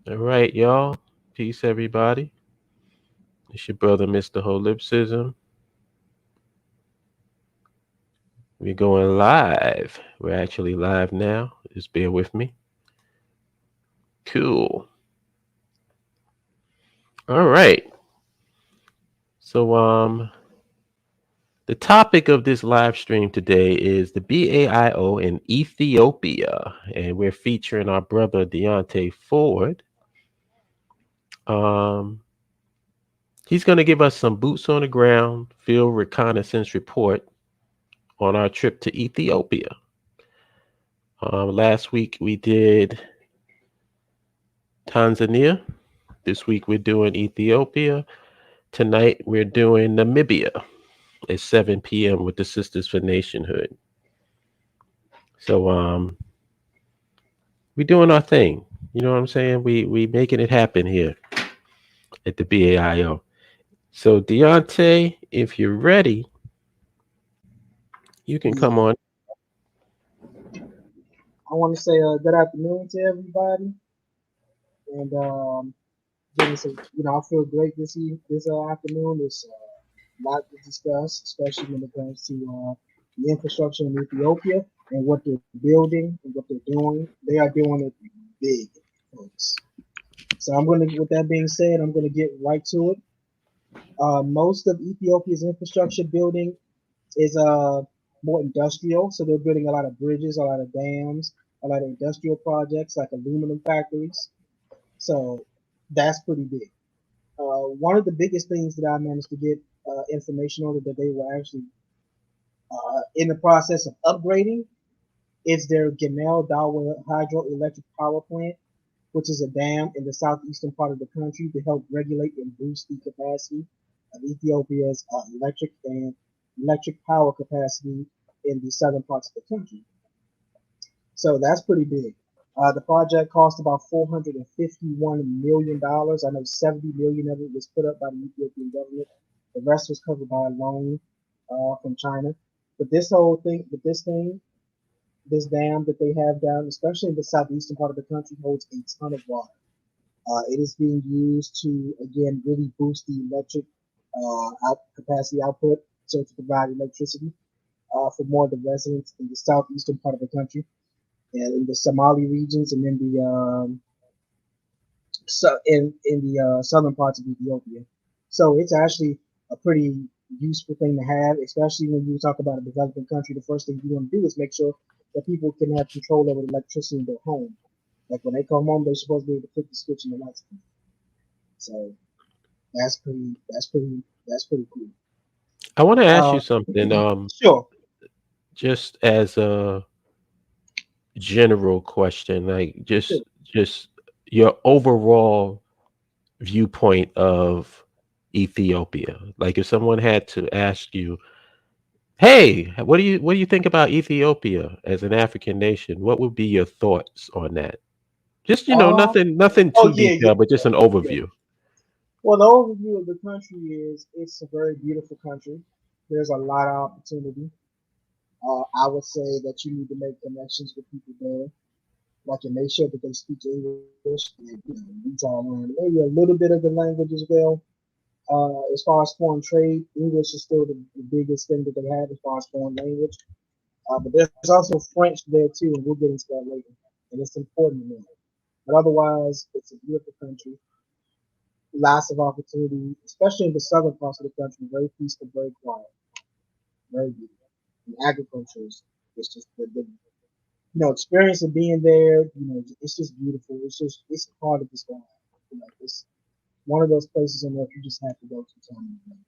All right, y'all. Peace, everybody. It's your brother, Mr. Holipsism. We're going live. We're actually live now. Just bear with me. Cool. All right. So, the topic of this live stream today is the BAIO in Ethiopia, and we're featuring our brother Deonte Ford. Um, he's going to give us some boots on the ground field reconnaissance report on our trip to Ethiopia. Last week we did Tanzania. This week we're doing Ethiopia. Tonight we're doing Namibia at 7 p.m. with the Sisters for Nationhood. So we're doing our thing. You know what I'm saying? We making it happen here at the BAIO. So Deontay, if you're ready, you can come Yeah, on. I want to say good afternoon to everybody, and getting some. I feel great this afternoon. There's a lot to discuss, especially when it comes to the infrastructure in Ethiopia and what they're building and what they're doing. They are doing it big, folks. So with that being said, I'm gonna get right to it. Most of Ethiopia's infrastructure building is more industrial. So they're building a lot of bridges, a lot of dams, a lot of industrial projects like aluminum factories. So that's pretty big. One of the biggest things that I managed to get information on that they were actually in the process of upgrading is their Genel Dawa hydroelectric power plant, which is a dam in the southeastern part of the country to help regulate and boost the capacity of Ethiopia's electric power capacity in the southern parts of the country. So that's pretty big. The project cost about $451 million. I know 70 million of it was put up by the Ethiopian government. The rest was covered by a loan from China. But this dam that they have down, especially in the southeastern part of the country, holds a ton of water. It is being used to again really boost the electric capacity output, so to provide electricity for more of the residents in the southeastern part of the country and in the Somali regions and in the southern parts of Ethiopia. So it's actually a pretty useful thing to have, especially when you talk about a developing country. The first thing you want to do is make sure that people can have control over the electricity in their home. Like when they come home, they're supposed to be able to flip the switch and the lights come on. So that's pretty cool. I want to ask Uh, you something. sure. Just as a general question, like Sure. just your overall viewpoint of Ethiopia. Like if someone had to ask you, "Hey, what do you think about Ethiopia as an African nation?" What would be your thoughts on that? Just Uh, nothing oh too yeah, yeah, detailed, but just an yeah. overview. Well, the overview of the country is it's a very beautiful country. There's a lot of opportunity. I would say that you need to make connections with people there, like and make sure that they speak English and you try to learn maybe a little bit of the language as well. As far as foreign trade, English is still the biggest thing that they have as far as foreign language. But there's also French there too, and we'll get into that later. And it's important to know. But otherwise, it's a beautiful country, lots of opportunity, especially in the southern parts of the country. Very peaceful, very quiet, very beautiful. And agriculture is just experience of being there. It's just beautiful. It's hard to describe. It's one of those places on earth you just have to go to time and again.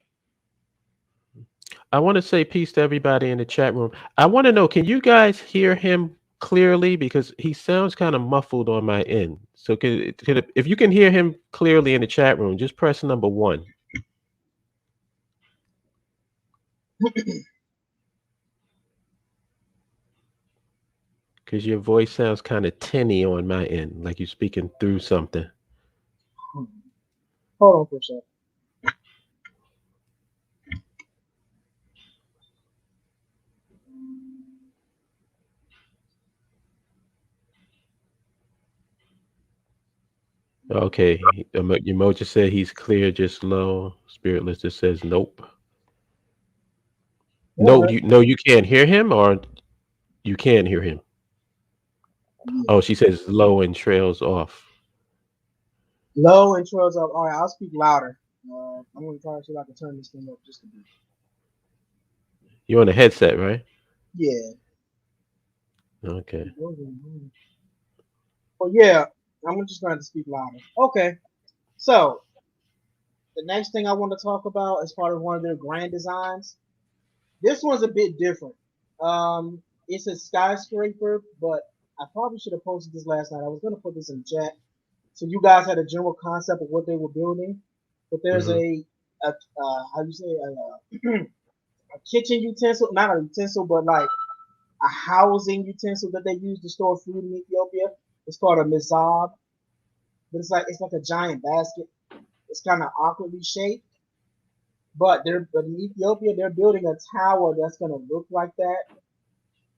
I want to say peace to everybody in the chat room. I want to know, can you guys hear him clearly? Because he sounds kind of muffled on my end. So if you can hear him clearly in the chat room, just press number one. Because your voice sounds kind of tinny on my end, like you're speaking through something. Hmm. Hold on for a second. Okay. Emoji said he's clear, just low. Spiritless just says nope. All No, right. you can't hear him, or you can hear him. Yeah. Oh, she says low and trails off. Low and trails up. All right, I'll speak louder. I'm gonna try to see if I can turn this thing up just a bit. You're on a headset, right? Yeah. Okay. Well, yeah, I'm just going to speak louder. Okay. So the next thing I want to talk about is part of one of their grand designs. This one's a bit different. It's a skyscraper, but I probably should have posted this last night. I was going to put this in chat so you guys had a general concept of what they were building. But there's Hmm. a how do you say a kitchen utensil, not a utensil, but like a housing utensil that they use to store food in Ethiopia. It's called a mizab, but it's like a giant basket. It's kind of awkwardly shaped, but in Ethiopia they're building a tower that's gonna look like that,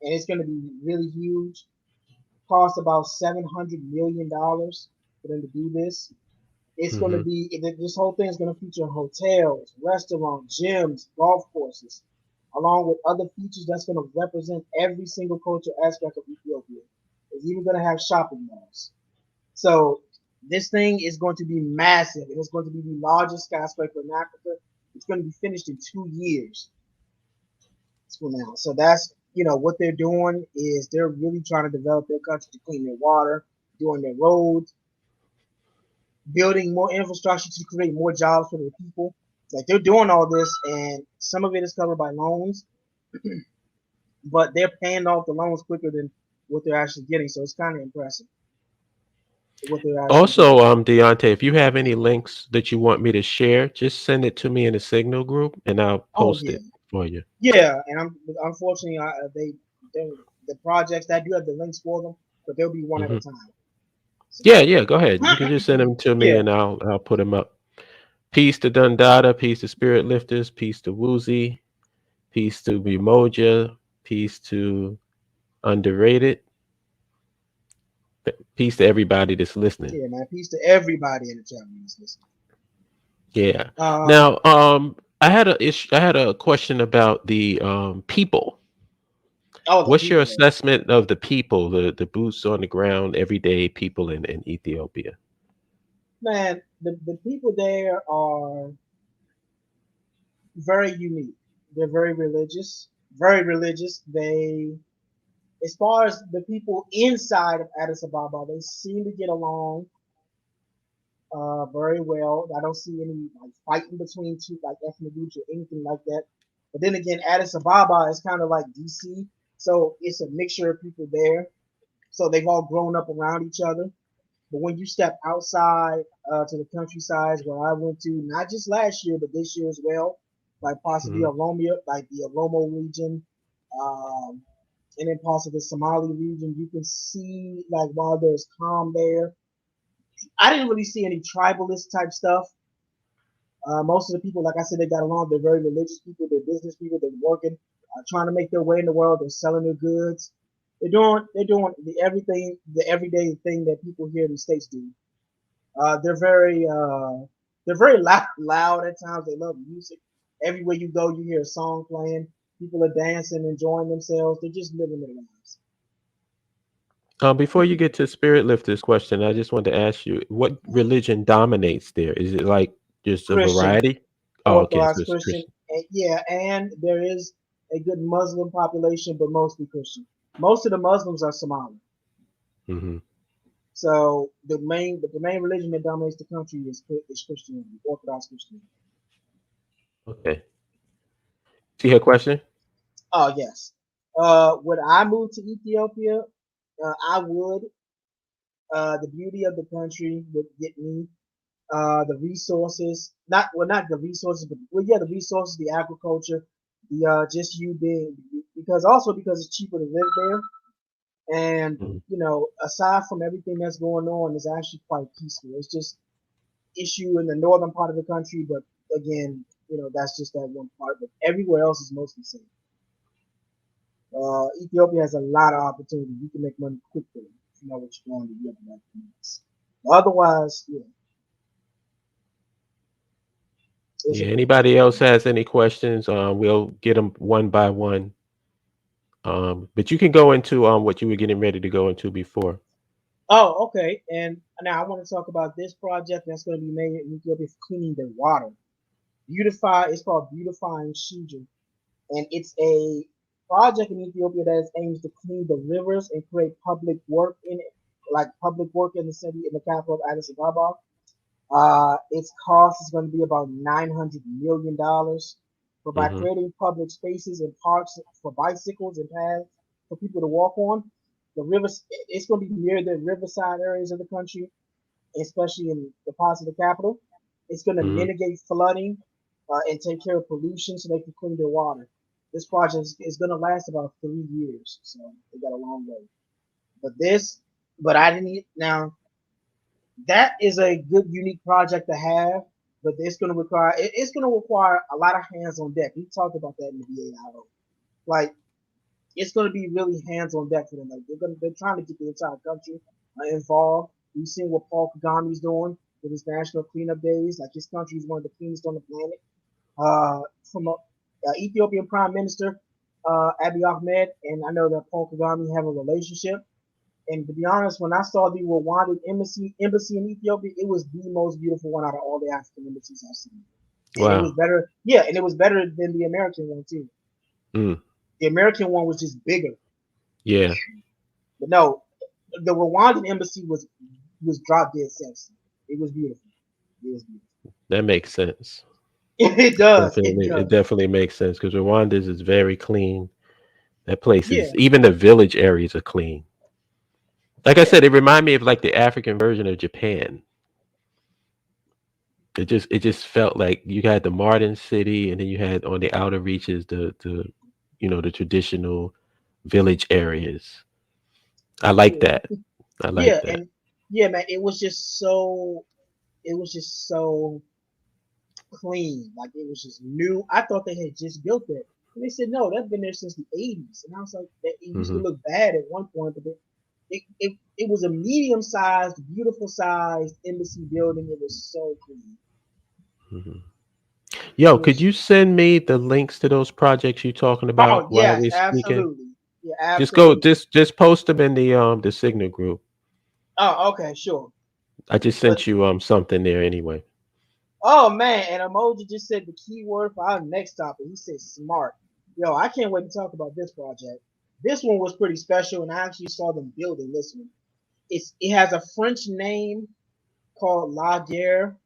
and it's gonna be really huge. Cost about $700 million for them to do this. It's going to Hmm. be this whole thing is going to feature hotels, restaurants, gyms, golf courses, along with other features that's going to represent every single culture aspect of Ethiopia. It's even going to have shopping malls. So this thing is going to be massive, and it's going to be the largest skyscraper in Africa. It's going to be finished in 2 years from now. So that's what they're doing is they're really trying to develop their country to clean their water, doing their roads, building more infrastructure to create more jobs for the people. Like they're doing all this, and some of it is covered by loans, but they're paying off the loans quicker than what they're actually getting. So it's kind of impressive what they're actually Also, doing. Deontay, if you have any links that you want me to share, just send it to me in the Signal group, and I'll Oh post yeah, it for you. yeah. And I'm unfortunately they the projects that do have the links for them, but they'll be one at a Hmm. time. So Yeah, yeah. Go ahead. You can just send them to me, yeah, and I'll put them up. Peace to Dundada. Peace to Spirit Lifters. Peace to Woozy. Peace to Umoja. Peace to Underrated. Peace to everybody that's listening. yeah, man. Peace to everybody in the chat room that's listening. Yeah. Um, Now, I had a question about the people. oh, the What's your people there, assessment of the people, the boots on the ground, everyday people in Ethiopia? man. The people there are very unique. They're very religious. Very religious. As far as the people inside of Addis Ababa, they seem to get along very well. I don't see any like fighting between two like ethnic groups or anything like that. But then again, Addis Ababa is kind of like DC, so it's a mixture of people there. So they've all grown up around each other. But when you step outside to the countryside where I went to, not just last year, but this year as well, like possibly Mhm. Oromia, like the Oromo region, um, and then possibly the Somali region, you can see like while there's calm there, I didn't really see any tribalist type stuff. Most of the people, like I said, they got along. They're very religious people. They're business people. They're working, trying to make their way in the world. They're selling their goods. They're doing the everything, the everyday thing that people here in the states do. They're very loud at times. They love music. Everywhere you go, you hear a song playing. People are dancing, enjoying themselves. They're just living their lives. Before you get to Spirit Lifters question, I just wanted to ask you, what religion dominates there? Is it like just a Christian, variety? Oh, okay, so Orthodox it's Christian, Christian. and yeah, and there is a good Muslim population, but mostly Christian. Most of the Muslims are Somali. Hmm. So the main religion that dominates the country is Christianity, Orthodox Christianity. Okay. See her question? Oh yes. Would I move to Ethiopia? I would. The beauty of the country would get me. The resources, not the resources, but well, yeah, the resources, the agriculture, the just you being because it's cheaper to live there, and Mhm. aside from everything that's going on, it's actually quite peaceful. It's just issue in the northern part of the country, but again, that's just that one part. But everywhere else is mostly safe. Ethiopia has a lot of opportunity. You can make money quickly if you know what you're going to do. Otherwise, yeah, it's a Yeah. good Anybody else project. has any questions? We'll get them one by one. But you can go into what you were getting ready to go into before. Oh, okay. And now I want to talk about this project that's going to be made in Ethiopia for cleaning the water. Beautify. It's called Beautifying Shuju, and it's a project in Ethiopia that aims to clean the rivers and create public work in it, like public work in the city in the capital of Addis Ababa. Its cost is going to be about $900 million. But by Hmm. creating public spaces and parks for bicycles and paths for people to walk on, the rivers it's going to be near the riverside areas of the country, especially in the parts of the capital. It's going to Hmm. mitigate flooding and take care of pollution so they can clean their water. This project is going to last about 3 years, so they got a long way. But this, but I didn't now that is a good unique project to have, but it's going to require a lot of hands on deck. We talked about that in the BAIO. Like it's going to be really hands on deck for them. Like they're trying to get the entire country involved. We've seen what Paul Kagame's doing with his national cleanup days. Like his country is one of the cleanest on the planet. From a Ethiopian Prime Minister Abiy Ahmed, and I know that Paul Kagame have a relationship. And to be honest, when I saw the Rwandan embassy in Ethiopia, it was the most beautiful one out of all the African embassies I've seen. And it was Wow. better, yeah, and it was better than the American one too. Mm. The American one was just bigger, Yeah, but no, the Rwandan embassy was drop dead sexy. It was beautiful. It was beautiful. that makes sense. It does. It It does. definitely makes sense because Rwanda's is very clean. That place is Yeah. even the village areas are clean. Like I Yeah. said, it reminded me of like the African version of Japan. It just felt like you had the modern city, and then you had on the outer reaches the traditional village areas. I like Yeah. that. I like Yeah. that. And yeah, man, it was just so. It was just so clean. Like it was just new. I thought they had just built that. And they said, no, that's been there since the 80s. And I was like, that it used to Hmm. look bad at one point, but it was a medium sized, beautiful sized embassy building. It was so clean. Hmm. It Yo, could was, you send me the links to those projects you're talking about oh, while yes, we're speaking? absolutely. Yeah, Just go, absolutely. just post them in the Signal group. Oh, okay, sure. I just But, sent you something there anyway. oh, man, and Emoji just said the key word for our next topic. He said smart. Yo, I can't wait to talk about this project. This one was pretty special, and I actually saw them building this one. It has a French name called La Guerre,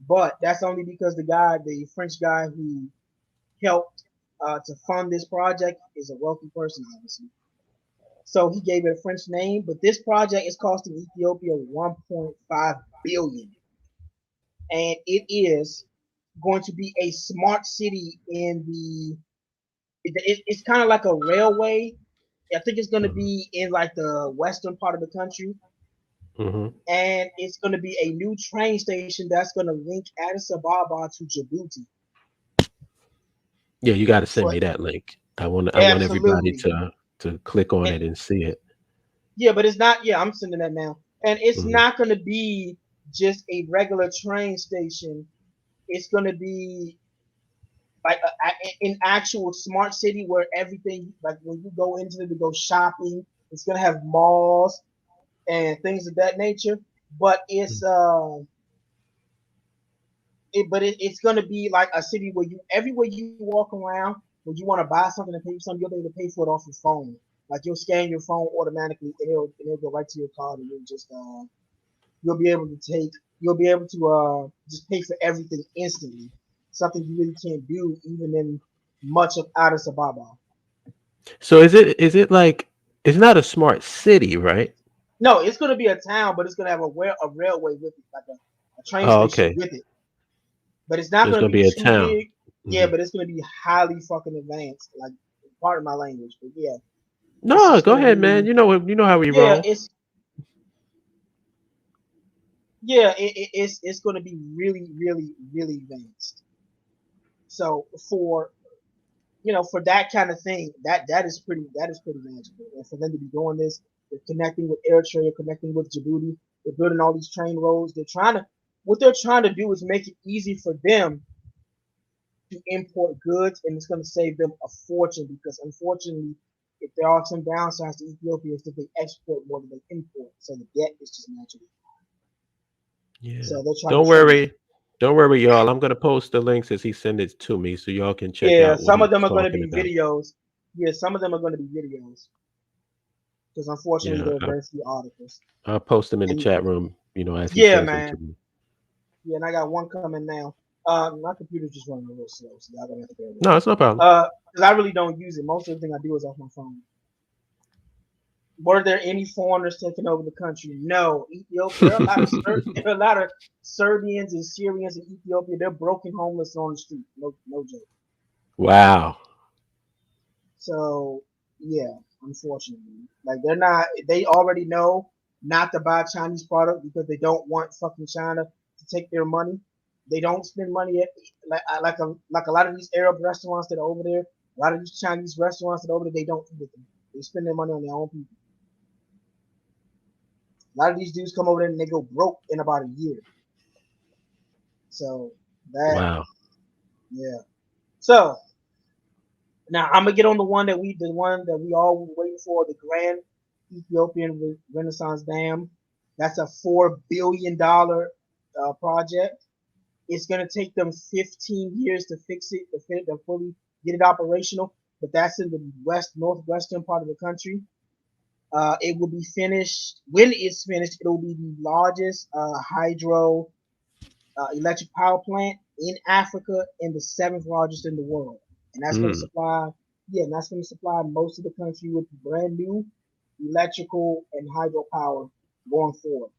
but that's only because the French guy who helped to fund this project, is a wealthy person, obviously. So he gave it a French name, but this project is costing Ethiopia 1.5 billion, and it is going to be a smart city in it's kind of like a railway. I think it's going to Hmm. be in like the western part of the country, Hmm. and it's going to be a new train station that's going to link Addis Ababa to Djibouti. Yeah, you got to send So me that link. I want everybody absolutely, to click on and it and see it. yeah, but it's not. Yeah, I'm sending that now, and it's Hmm. not going to be just a regular train station. It's going to be like an actual smart city where everything, like when you go into it to go shopping, it's going to have malls and things of that nature. But it's going to be like a city where you everywhere you walk around, when you want to buy something and pay for something, you'll be able to pay for it off your phone. Like you'll scan your phone automatically, and it'll go right to your card, and you'll be able to take you'll be able to just pay for everything instantly. Something you really can't do even in much of Addis Ababa. So is it like it's not a smart city, right? No, it's going to be a town, but it's going to have a railway with it, like a train Oh, station okay. with it. But it's So not it's going to gonna be be a too town. big. Yeah, Hmm. but it's going to be highly fucking advanced. Like, pardon my language, but yeah, it's No, just go going to ahead, man. be. You know how we Yeah, roll. it's going to be really, really, really advanced. So for that kind of thing, that is pretty magical. And for them to be doing this, they're connecting with Eritrea, connecting with Djibouti. They're building all these train roads. What they're trying to do is make it easy for them to import goods, and it's going to save them a fortune because unfortunately, if there are some downsides to Ethiopia, is that they export more than they import, so the debt is just naturally. Yeah. So they're trying to Don't save it. worry. Don't worry, y'all. I'm gonna post the links as he send it to me so y'all can check Yeah, out what some of he's them are going to talking be about. videos. Yeah, some of them are going to be videos because unfortunately Yeah. there are very few articles. I'll post them in the And chat room, as he yeah, sends them man. to me. Yeah, and I got one coming now. My computer's just running a little slow, so y'all gonna have to bear with No, me. it's no problem. Because I really don't use it. Most of the thing I do is off my phone. Were there any foreigners taking over the country? No. Ethiopia. There are a lot of there are a lot of Serbians and Syrians in Ethiopia. They're broken homeless on the street. No, no joke. Wow. So yeah, unfortunately, like they're not. They already know not to buy Chinese product because they don't want fucking China to take their money. They don't spend money at like a lot of these Arab restaurants that are over there. A lot of these Chinese restaurants that are over there, they don't eat at them. They spend their money on their own people. A lot of these dudes come over there and they go broke in about a year. So that Wow. yeah. So now I'm gonna get on the one that we all were waiting for, the Grand Ethiopian Renaissance Dam. That's a $4 billion project. It's gonna take them 15 years to fix it, to fully get it operational. But that's in the northwestern part of the country. It will be finished when it's finished. It will be the largest hydro electric power plant in Africa and the seventh largest in the world. And that's going to Mm. supply, yeah, and that's going to supply most of the country with brand new electrical and hydropower going forward.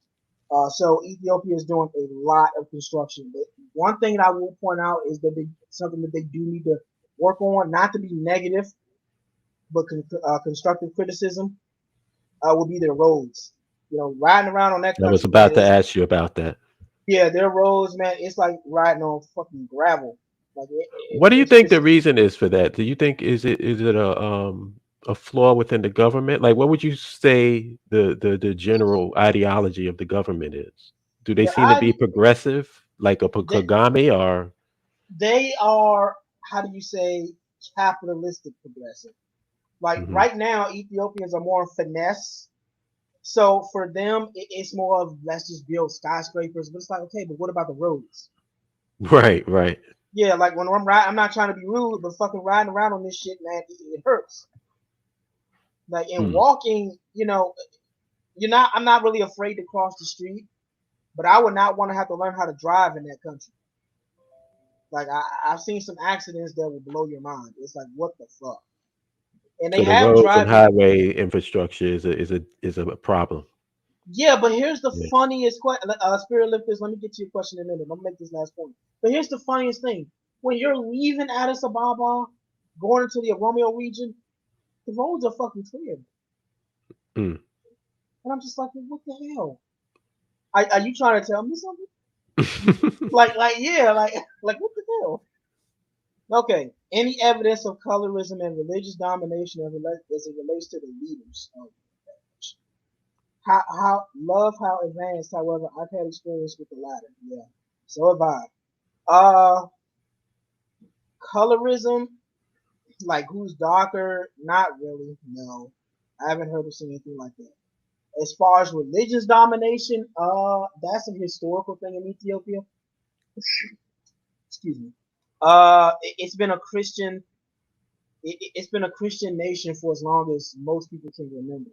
So Ethiopia is doing a lot of construction. But one thing that I will point out is that something that they do need to work on, not to be negative, but constructive criticism, will be their roads. Riding around on that I was country, man, about to ask you about that. yeah, their roads, man, it's like riding on fucking gravel. Like What do you it's think the just reason is for that? Do you think is it a flaw within the government? Like, what would you say the general ideology of the government is? Do they the seem to be idea. progressive, like a They, Kagame, or they are, how do you say, capitalistic progressive. Like Mhm. right now, Ethiopians are more finesse. So for them, it's more of let's just build skyscrapers. But it's like, okay, but what about the roads? Right, right. Yeah, like when I'm riding, I'm not trying to be rude, but fucking riding around on this shit, man, it hurts. Like in Mm. walking, I'm not really afraid to cross the street, but I would not want to have to learn how to drive in that country. Like I've seen some accidents that will blow your mind. It's like what the fuck. And they So the have roads and driving. highway infrastructure is a problem. Yeah, but here's the Yeah. funniest question. Spirit lifters, let me get to your question in a minute. I'm gonna make this last point. But here's the funniest thing: when you're leaving Addis Ababa, going into the Romeo region, the roads are fucking clear, Mm. and I'm just like, well, what the hell? Are you trying to tell me something? Yeah, like what the hell? Okay. Any evidence of colorism and religious domination as it relates to the leaders? How love how advanced. However, I've had experience with the latter. Yeah, so have I. Uh, Colorism, like who's darker? Not really. No, I haven't heard of anything like that. As far as religious domination, that's a historical thing in Ethiopia. Excuse me. It's been a Christian. It's been a Christian nation for as long as most people can remember.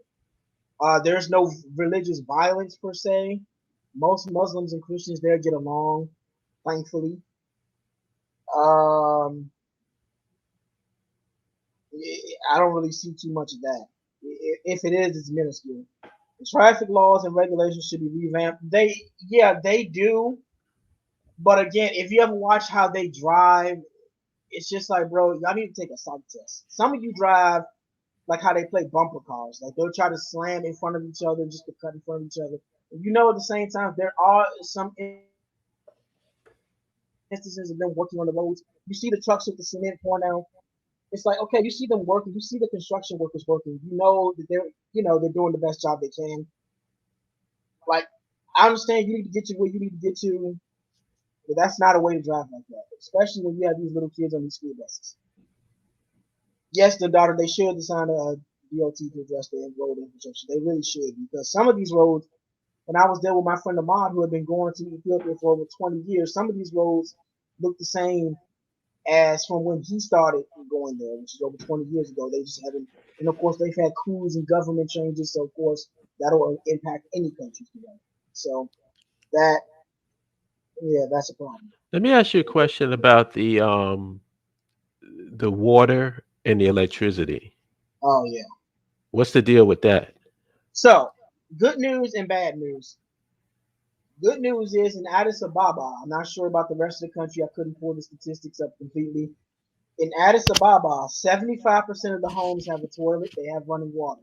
There's no religious violence per se. Most Muslims and Christians there get along, thankfully. Um, I don't really see too much of that. If it is, it's minuscule. The traffic laws and regulations should be revamped. Yeah, they do. But again, if you ever watch how they drive, it's just like, bro, y'all need to take a psych test. Some of you drive like how they play bumper cars. Like they'll try to slam in front of each other just to cut in front of each other. At the same time, there are some instances of them working on the roads. You see the trucks with the cement pouring down. It's like, okay, you see them working. You see the construction workers working. You know that they're doing the best job they can. Like I understand you need to get to where you need to get to, but that's not a way to drive like that, especially when you have these little kids on these school buses. Yes, the daughter, they should design a DOT to address the road infrastructure. They really should, because some of these roads, when I was there with my friend Ahmad, who had been going to Ethiopia for over 20 years, some of these roads look the same as from when he started going there, which is over 20 years ago. They just haven't, and of course, they've had coups and government changes, so of course, that'll impact any country today. So that, yeah, that's a problem. Let me ask you a question about the water and the electricity. Oh, yeah. What's the deal with that? So, good news and bad news. Good news is in Addis Ababa, I'm not sure about the rest of the country. I couldn't pull the statistics up completely. In Addis Ababa, 75% of the homes have a toilet. They have running water.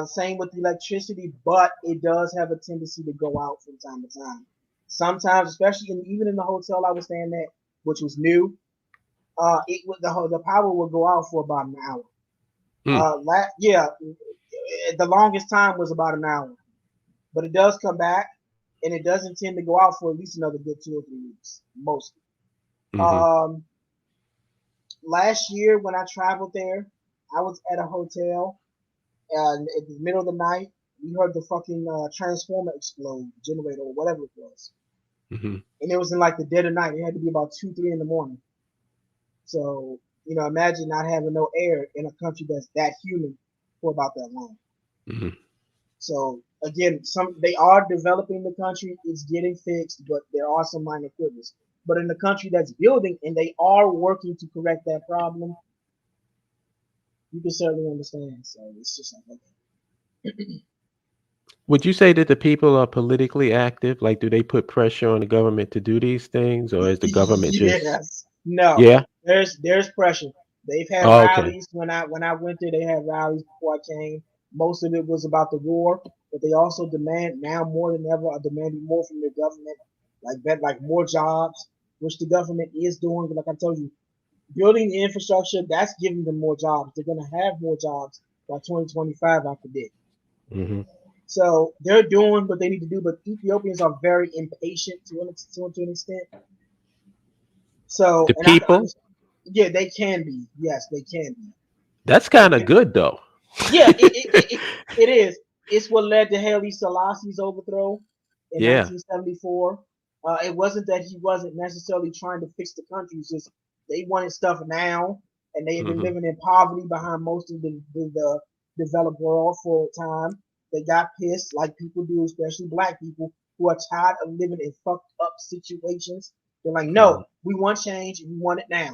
Same with the electricity, but it does have a tendency to go out from time to time. Sometimes, especially even in the hotel I was staying at, which was new, it would the power would go out for about an hour. Hmm. Yeah, the longest time was about an hour, but it does come back, and it doesn't tend to go out for at least another good 2 or 3 weeks, mostly. Mm-hmm. Um, Last year when I traveled there, I was at a hotel, and in the middle of the night, we heard the fucking transformer explode, generator or whatever it was, Mm-hmm. and it was in like the dead of night. It had to be about 2, 3 in the morning. So imagine not having no air in a country that's that humid for about that long. Mm-hmm. So again, they are developing the country. It's getting fixed, but there are some minor quibbles. But in the country that's building and they are working to correct that problem, you can certainly understand. So it's just like, Would you say that the people are politically active? Like, do they put pressure on the government to do these things, or is the government just, yes, no, yeah? there's pressure. They've had Oh, okay. rallies when I went there. They had rallies before I came. Most of it was about the war, but they also demand now more than ever are demanding more from their government, like that, like more jobs, which the government is doing. But like I told you, building the infrastructure that's giving them more jobs. They're gonna have more jobs by 2025, I predict. Mm-hmm. So they're doing what they need to do, but Ethiopians are very impatient to an extent. So, The and I can people, understand. Yeah, they can be. Yes, they can be. that's kind of good though. Yeah, it is. It's what led to Haile Selassie's overthrow in Yeah. 1974. It wasn't that he wasn't necessarily trying to fix the country. It's just they wanted stuff now, and they had been Mm-hmm. living in poverty behind most of the developed world for a time. They got pissed, like people do, especially black people who are tired of living in fucked up situations. They're like, Mm-hmm. no, we want change, and we want it now.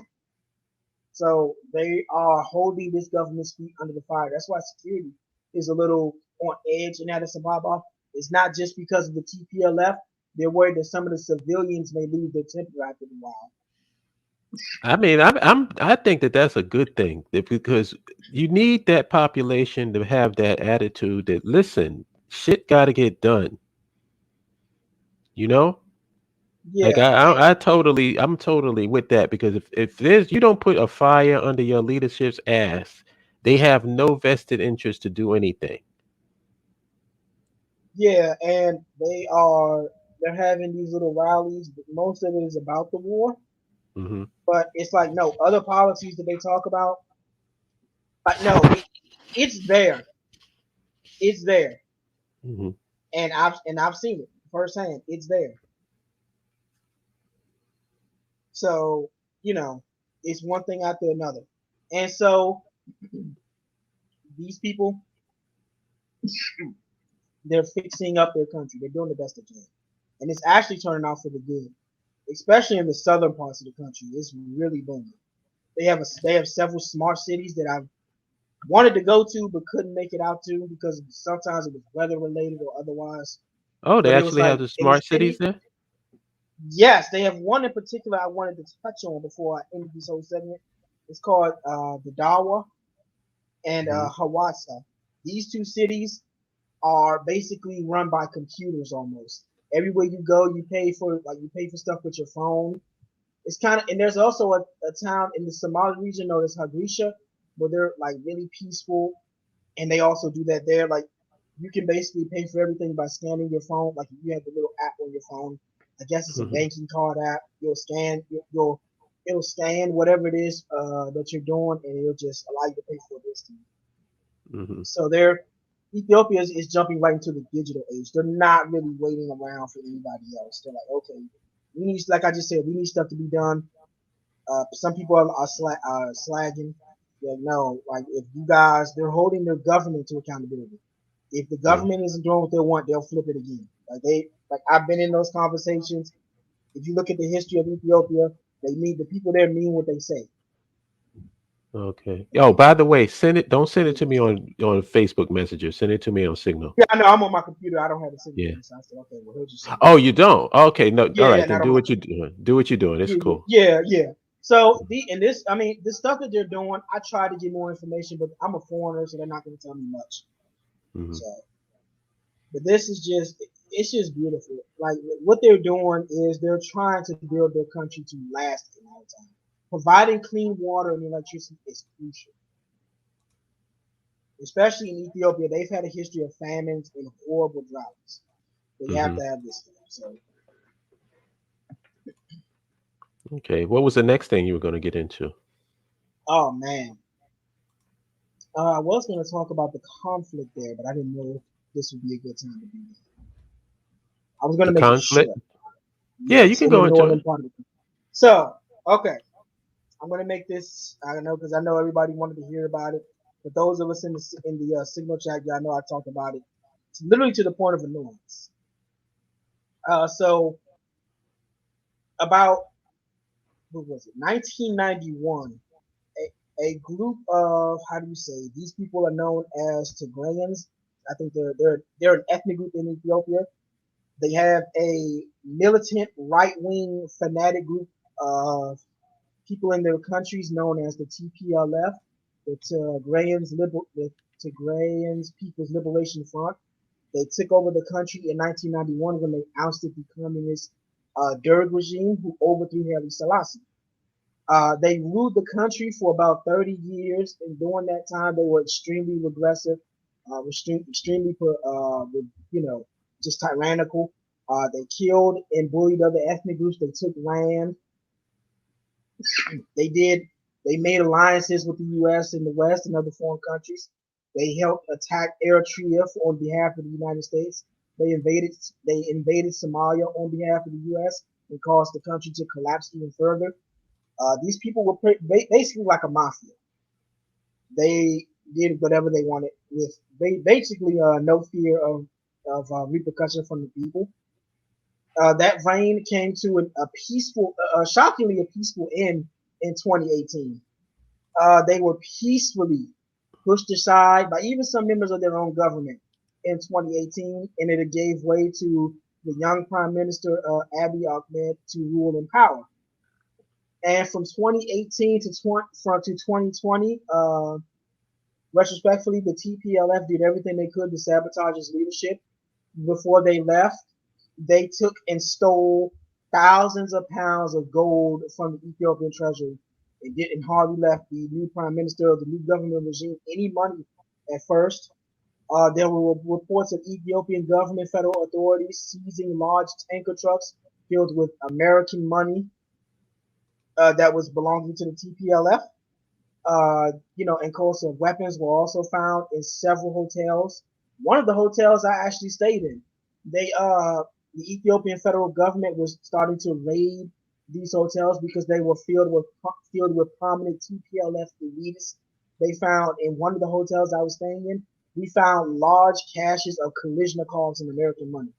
So they are holding this government's feet under the fire. That's why security is a little on edge in Addis Ababa. It's not just because of the TPLF. They're worried that some of the civilians may lose their temper after a while. I mean, I think that that's a good thing because you need that population to have that attitude that listen, shit got to get done. You know, like Yeah, I'm totally with that because if there's you don't put a fire under your leadership's ass, they have no vested interest to do anything. yeah, and they're having these little rallies, but most of it is about the war. Hmm. But it's like no other policies that they talk about. No, it's there. It's there, Hmm. and I've seen it firsthand. It's there. So, you know, it's one thing after another. And so these people, they're fixing up their country. They're doing the best they can. And it's actually turning out for the good, especially in the southern parts of the country. It's really booming. They have several smart cities that I've wanted to go to but couldn't make it out to because sometimes it was weather related or otherwise. Oh, they But it was actually have like the in the smart cities city, there. yes, they have one in particular I wanted to touch on before I end this whole segment. It's called the Dawa and Hmm. Hawassa. These two cities are basically run by computers almost. Everywhere you go, you pay for stuff with your phone. It's kind of, and there's also a town in the Somali region known as Hagrisha, where they're like really peaceful, and they also do that there. Like you can basically pay for everything by scanning your phone. Like if you have the little app on your phone, I guess it's a Hmm. banking card app. It'll scan whatever it is that you're doing, and it'll just allow you to pay for this. Hmm. So Ethiopia is jumping right into the digital age. They're not really waiting around for anybody else. They're like, okay, we need, like I just said, we need stuff to be done. Some people are slagging. Like, no, like if you guys, they're holding their government to accountability. If the Yeah. government isn't doing what they want, they'll flip it again. Like I've been in those conversations. If you look at the history of Ethiopia, the people there mean what they say. Okay. Oh, by the way, send it. Don't send it to me on Facebook Messenger. Send it to me on Signal. Yeah, I know. I'm on my computer. I don't have a signal Yeah. on, so I said, okay, well, he'll just send it Oh, to me. you don't? Okay. No. All Yeah, right. and I Then don't do mind. what you're doing. Do what you're doing. It's Yeah, cool. yeah. So I mean, the stuff that they're doing, I try to get more information, but I'm a foreigner, so they're not going to tell me much. Hmm. So, but this is it's just beautiful. Like what they're doing is they're trying to build their country to last a long time. Providing clean water and electricity is crucial, especially in Ethiopia. They've had a history of famines and horrible droughts. They have Hmm. to have this stuff. So, Okay. What was the next thing you were going to get into? oh man, I was going to talk about the conflict there, but I didn't know this would be a good time to do that. I was going The to make it conflict? short. Yeah, Yeah, you it's can in the go into northern it. part of the country. So, okay, I'm going to make this. I don't know because I know everybody wanted to hear about it. But those of us in the signal chat, y'all know I talked about it. It's literally to the point of annoyance. So about what was it? 1991. A group of how do you say these people are known as Tigrayans. I think they're an ethnic group in Ethiopia. They have a militant right wing fanatic group of people in their countries known as the TPLF, the Tigrayans People's Liberation Front. They took over the country in 1991 when they ousted the communist Derg regime who overthrew Haile Selassie. They ruled the country for about 30 years, and during that time, they were extremely regressive, extremely, you know, just tyrannical. They killed and bullied other ethnic groups. They took land. They did. They made alliances with the U.S. and the West and other foreign countries. They helped attack Eritrea on behalf of the United States. They invaded. They invaded Somalia on behalf of the U.S. and caused the country to collapse even further. These people were basically like a mafia. They did whatever they wanted with basically no fear of repercussion from the people. That reign came to a peaceful, shockingly a peaceful end in 2018. They were peacefully pushed aside by even some members of their own government in 2018, and it gave way to the young Prime Minister Abiy Ahmed to rule in power. And from 2018 to 2020, retrospectively, the TPLF did everything they could to sabotage his leadership. Before they left, they took and stole thousands of pounds of gold from the Ethiopian treasury. It didn't hardly left the new prime minister of the new government regime any money at first. There were reports of Ethiopian government federal authorities seizing large tanker trucks filled with American money that was belonging to the TPLF. And course of weapons were also found in several hotels. One of the hotels I actually stayed in, the Ethiopian federal government was starting to raid these hotels because they were filled with prominent TPLF elitists. They found in one of the hotels I was staying in, we found large caches of Kalashnikovs and American money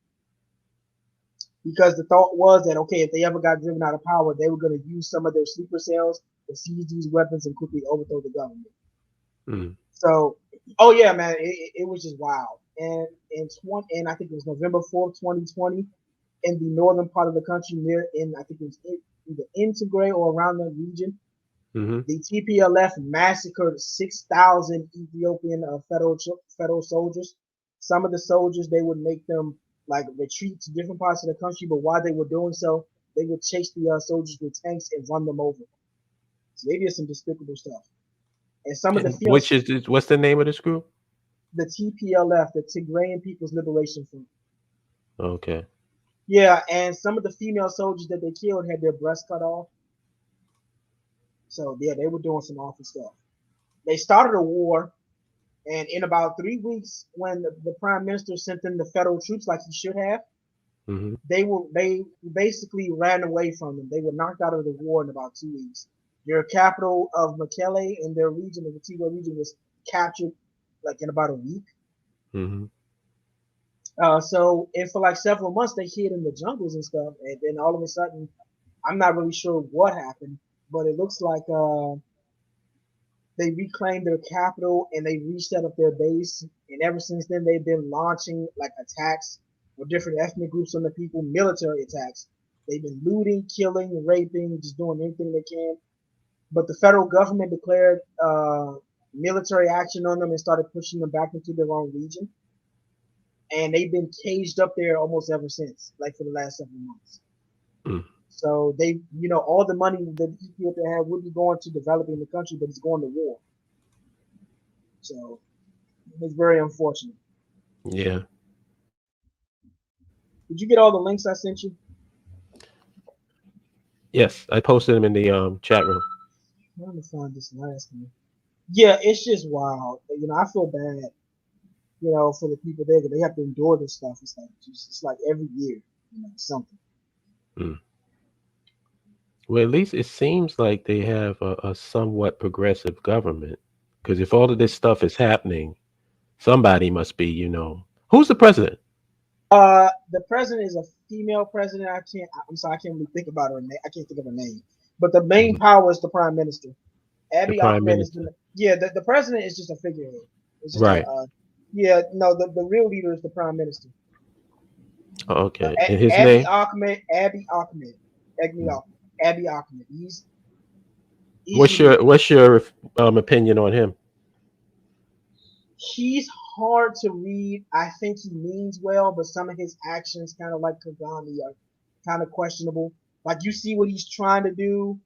because the thought was that okay, if they ever got driven out of power, they were going to use some of their sleeper cells to seize these weapons and quickly overthrow the government. Mm. So, oh yeah, man, it was just wild. And I think it was November 4th, 2020, in the northern part of the country, near in I think it was either in Tigray or around that region, Hmm. the TPLF massacred 6,000 Ethiopian federal soldiers. Some of the soldiers they would make them like retreat to different parts of the country, but while they were doing so, they would chase the soldiers with tanks and run them over. So they did some despicable stuff. And some of the And fields, what's the name of this group? The TPLF, the Tigrayan People's Liberation Front. Okay. Yeah, and some of the female soldiers that they killed had their breasts cut off. So yeah, they were doing some awful stuff. They started a war, and in about 3 weeks, when the prime minister sent in the federal troops like he should have, Hmm. they basically ran away from them. They were knocked out of the war in about 2 weeks. Their capital of Mekelle in their region, the Tigray region, was captured like in about a week. Hmm. So and for like several months they hid in the jungles and stuff, and then all of a sudden, I'm not really sure what happened, but it looks like they reclaimed their capital and they reset up their base. And ever since then, they've been launching like attacks with different ethnic groups on the people, military attacks. They've been looting, killing, raping, just doing anything they can. But the federal government declared military action on them and started pushing them back into their own region. And they've been caged up there almost ever since, like for the last several months. Mm. So they, all the money that Ethiopia had would be going to developing the country, but it's going to war. So it's very unfortunate. Yeah. Did you get all the links I sent you? Yes, I posted them in the chat room. I'm trying to find this last one. Yeah, it's just wild. I feel bad, for the people there, 'cause they have to endure this stuff. It's like every year, something. Mm. Well, at least it seems like they have a somewhat progressive government. Because if all of this stuff is happening, somebody must be, who's the president? The president is a female president. I'm sorry, I can't really think about her name. I can't think of her name. But the main Mhm. power is the prime minister. The Abiy prime Ahmed is minister. the yeah. The president is just a figurehead. It's just a Right. yeah. No, the real leader is the prime minister. Okay. And his Abiy name? Ahmed. Abiy Ahmed. Mm. Abiy Ahmed. He's the What's leader. your opinion on him? He's hard to read. I think he means well, but some of his actions, kind of like Kagame, are kind of questionable. Like you see what he's trying to do,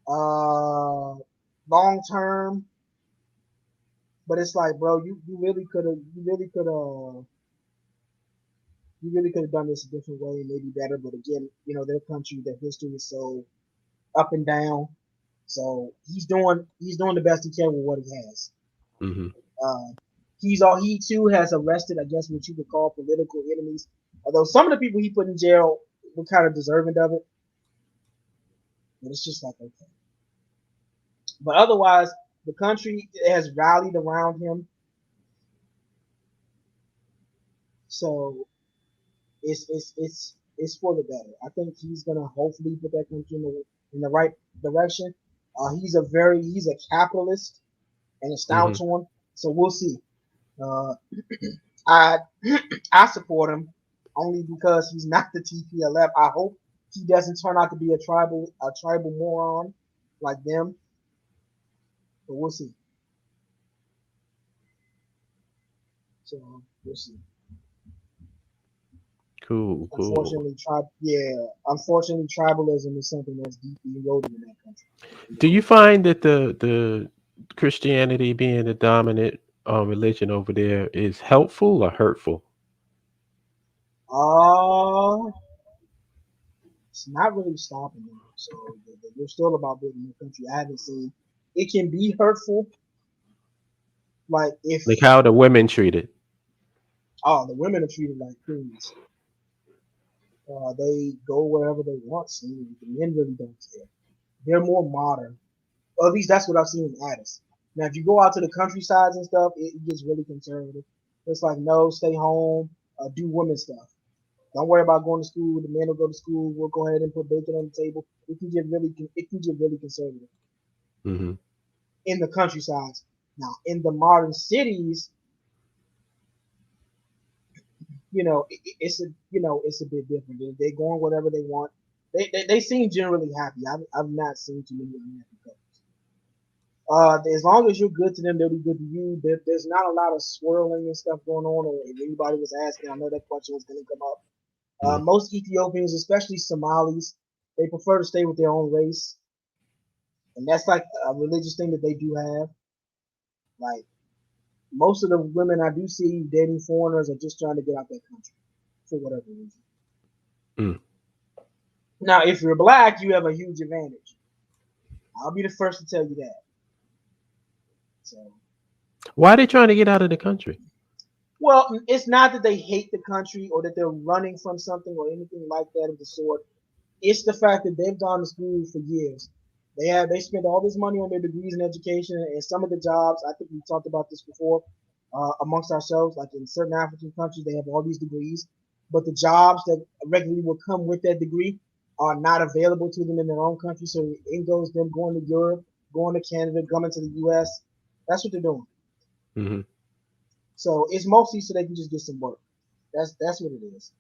uh, long term, but it's like, bro, you really could have, you really could have done this a different way, maybe better. But again, their country, their history is so up and down. So he's doing the best he can with what he has. Hmm. Uh, he too has arrested, I guess, what you could call political enemies. Although some of the people he put in jail were kind of deserving of it, but it's just like okay. But otherwise, the country has rallied around him, so it's for the better. I think he's gonna hopefully put that country in the right direction. He's a capitalist, and it's down Hmm. to him. So we'll see. Uh, I I support him only because he's not the TPLF. I hope he doesn't turn out to be a tribal moron like them, but we'll see. So we'll see. Cool, cool. Unfortunately, tribalism is something that's deeply eroded in that country. Do you find that the Christianity being the dominant religion over there is helpful or hurtful? Uh, it's not really stopping them. So they're still about building the country. I haven't seen it can be hurtful. Like if Like how the women treated? the women are treated like queens. They go wherever they want to. The men really don't care. They're more modern. Or at least that's what I've seen in Addis. Now, if you go out to the countrysides and stuff, it gets really conservative. It's like, no, stay home, do women stuff. Don't worry about going to school. The men will go to school. We'll go ahead and put bacon on the table. It can get really conservative Hmm. in the countrysides. Now, in the modern cities, it's a bit different. They going whatever they want. They seem generally happy. I've not seen too many unhappy couples. As long as you're good to them, they'll be good to you. There's not a lot of swirling and stuff going on. Or if anybody was asking, I know that question was going to come up. Mm. Most Ethiopians, especially Somalis, they prefer to stay with their own race, and that's like a religious thing that they do have. Like Most of the women I do see dating foreigners are just trying to get out that country for whatever reason. Mm. Now, if you're black, you have a huge advantage. I'll be the first to tell you that. So, Why are they trying to get out of the country? well, it's not that they hate the country or that they're running from something or anything like that of the sort. It's the fact that they've gone to school for years. They spent all this money on their degrees in education, and some of the jobs, I think we talked about this before, amongst ourselves. Like in certain African countries, they have all these degrees, but the jobs that regularly will come with that degree are not available to them in their own country. So it goes them going to Europe, going to Canada, coming to the U.S. That's what they're doing. Hmm. So it's mostly so they can just get some work. That's what it is.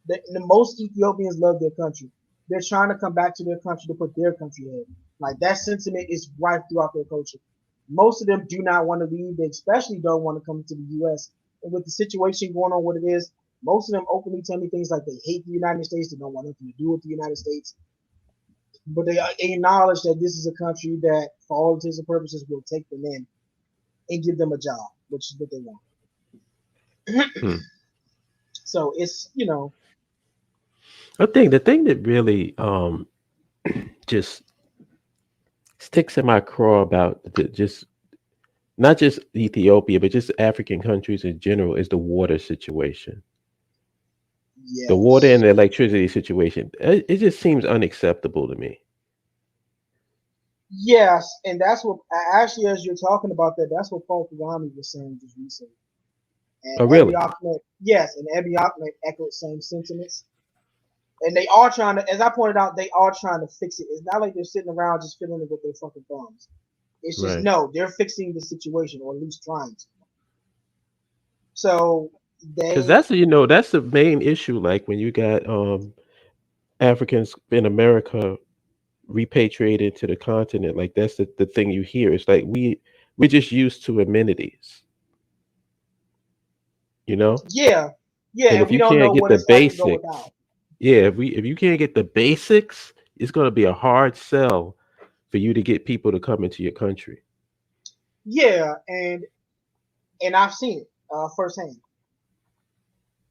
The most Ethiopians love their country. They're trying to come back to their country to put their country ahead. Like that sentiment is rife throughout their culture. Most of them do not want to leave. They especially don't want to come to the U.S. And with the situation going on, what it is, most of them openly tell me things like they hate the United States. They don't want nothing to do with the United States. But they acknowledge that this is a country that, for all intents and purposes, will take them in and give them a job, which is what they want. Hmm. So it's, The thing that really just sticks in my craw about just not just Ethiopia, but just African countries in general is the water situation. The water and yes. the electricity situation. It just seems unacceptable to me. Yes, and that's what actually, as you're talking about that, that's what Paul Kagame was saying just recently. And Oh, Abiy really? Ahmed, yes, and Abiy Ahmed echoed same sentiments. And they are trying to, as I pointed out, they are trying to fix it. It's not like they're sitting around just filling it with their fucking thumbs. It's just Right. no, they're fixing the situation, or at least trying to. So Because they, that's the main issue. Like when you got Africans in America repatriated to the continent, like that's the thing you hear. It's like we're just used to amenities, you know? yeah, yeah, And and if we you don't can't know get what the it's like to go without. basics, yeah, if you can't get the basics, it's gonna be a hard sell for you to get people to come into your country. Yeah, and I've seen it firsthand.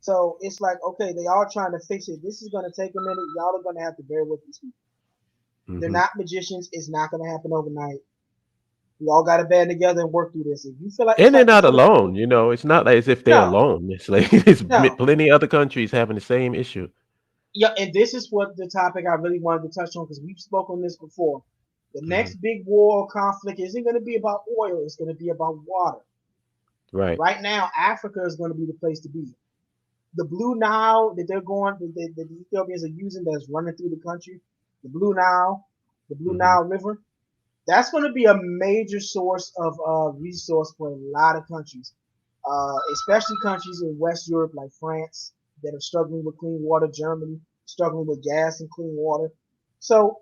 So it's like, okay, they are trying to fix it. This is going to take a minute. Y'all are going to have to bear with these people. They're Hmm. not magicians. It's not going to happen overnight. We all got to band together and work through this. If you feel like it's And they're like not for the alone, you know. It's not like as if they're no, alone. It's like there's no, plenty other countries having the same issue. yeah, and this is what the topic I really wanted to touch on because we've spoken on this before. The Hmm. next big war or conflict isn't going to be about oil. It's going to be about water. Right. Right now, Africa is going to be the place to be. The Blue Nile that they're going, that the Ethiopians are using that's running through the country, the Blue Nile, the Blue Hmm. Nile River, that's going to be a major source of resource for a lot of countries, especially countries in West Europe like France that are struggling with clean water, Germany struggling with gas and clean water. So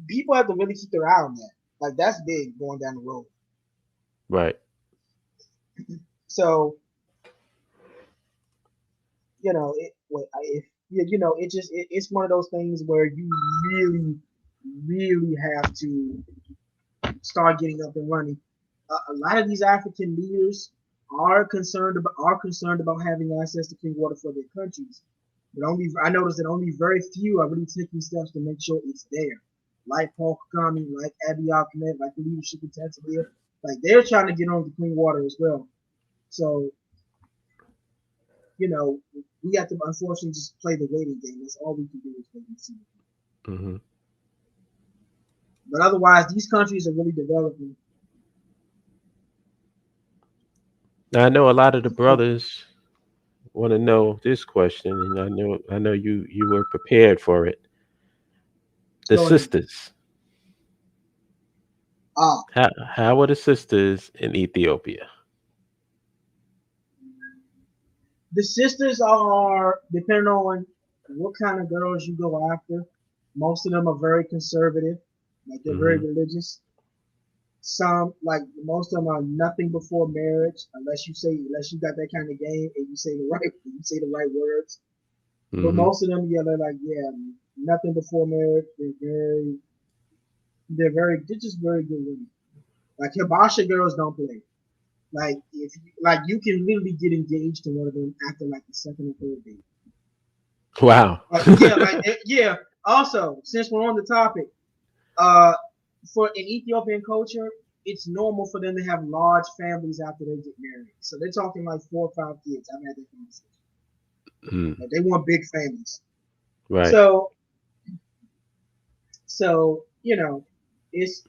people have to really keep their eye on that. Like that's big going down the road. Right. So if it just it's one of those things where you really, really have to start getting up and running. A lot of these African leaders are concerned about having access to clean water for their countries. But only I noticed that only very few are really taking steps to make sure it's there. Like Paul Kagame, like Abiy Ahmed, like the leadership in Tanzania, like they're trying to get on to clean water as well. So you know, we have to unfortunately just play the waiting game. That's all we can do is wait and see. Hmm. But otherwise, these countries are really developing. Now, I know a lot of the brothers want to know this question, and I know you were prepared for it. The Go ahead. sisters. Ah, How are the sisters in Ethiopia? the sisters are depending on what kind of girls you go after. Most of them are very conservative, like they're very Hmm. religious. Some, like most of them, are nothing before marriage, unless you got that kind of game and you say the right words. But Hmm. most of them, yeah, they're like, yeah, nothing before marriage. They're just very good women. Like Hibasha girls don't play. Like if you, like you can literally get engaged to one of them after like the second or third date. Wow. Yeah, like yeah. Also, since we're on the topic, uh, for in Ethiopian culture, it's normal for them to have large families after they get married. So they're talking like 4 or 5 kids. I've had that conversation. Mm, Like they want big families. right. So it's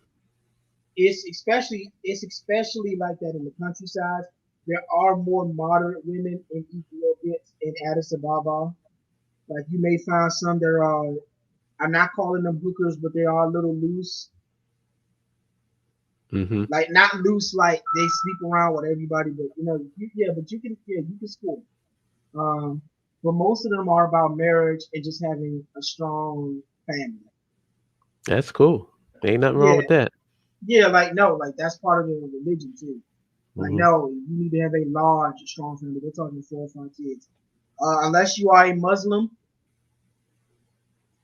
it's especially like that in the countryside. There are more moderate women in Ethiopia in Addis Ababa. Like you may find some that are I'm not calling them hookers, but they are a little loose. Mm-hmm. Like not loose like they sleep around with everybody, but but you can score. Um, but most of them are about marriage and just having a strong family. That's cool. Ain't nothing wrong Yeah, with that. yeah, like no, like that's part of their religion too. Like Mm-hmm. no, you need to have a large, strong family. We're talking 4 or 5 kids. Unless you are a Muslim,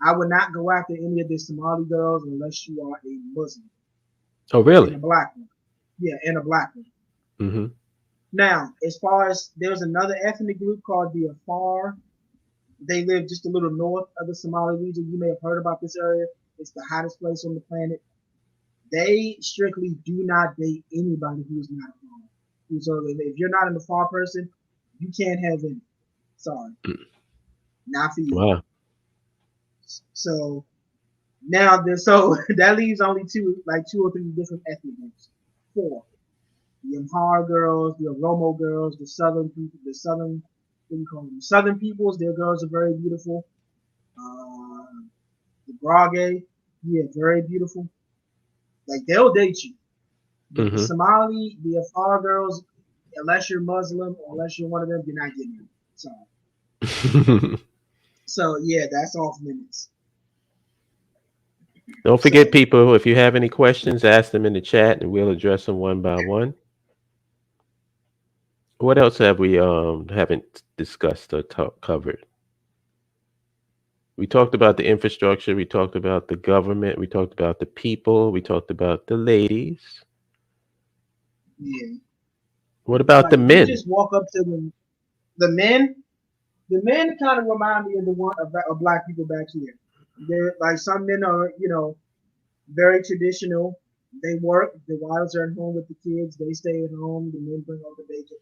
I would not go after any of the Somali girls unless you are a Muslim Oh, and really? a black one. Yeah, and a black one. Mm-hmm. Now, as far as there's another ethnic group called the Afar. They live just a little north of the Somali region. You may have heard about this area. It's the hottest place on the planet. They strictly do not date anybody who's not a farmer. So if you're not an Afar person, you can't have any. Sorry, not for you. Wow. So now, so that leaves only like 2 or 3 different ethnic groups. Four: the Amhara girls, the Oromo girls, the Southern people, the Southern, what do you call them? Southern peoples. Their girls are very beautiful. Uh, the Brage, yeah, very beautiful. Like they'll date you. But the Mm-hmm. Somali, the Afar girls, unless you're Muslim or unless you're one of them, you're not getting them. So yeah, that's off limits. Don't forget, So people, if you have any questions, ask them in the chat and we'll address them one by one. What else have we haven't discussed or covered? We talked about the infrastructure, we talked about the government, we talked about the people, we talked about the ladies. yeah, What about like the you men? just walk up to them. The men, the men kind of remind me of the one of black people back here. They're like some men are, very traditional. They work. The wives are at home with the kids. They stay at home. The men bring home the bacon.